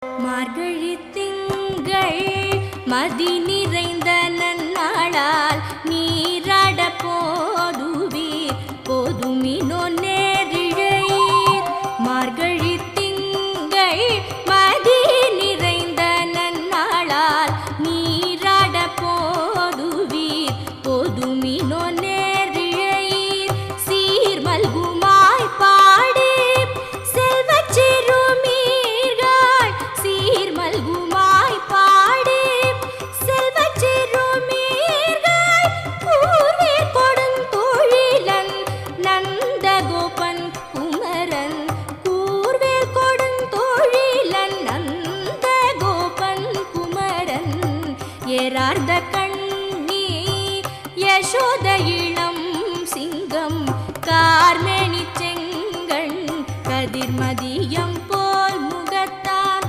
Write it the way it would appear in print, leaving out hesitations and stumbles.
மார்கழி திங்கள் மதி நிறைந்த நன்னாளால் நீராட போதுவீர் போதுமினோ நேரிழையீர். மார்கழி திங்கள் மதி நிறைந்த நன்னாளால் நீராட போதுவீர் போதுமினோ நேரிழையீர். சீர் மல்குமாய் பாடி செல்வச் சிறுமீர்கள் சீர் மல்குமாய் பாடி செல்வச் சிறுமீர்கள் கூர்வேற் கொடுந்தொழிலன் நந்தகோபன் குமரன் கூர்வேற் கொடுந்தொழிலன் நந்தகோபன் குமரன் ஏறார்ந்த கண்ணி யசோதையில்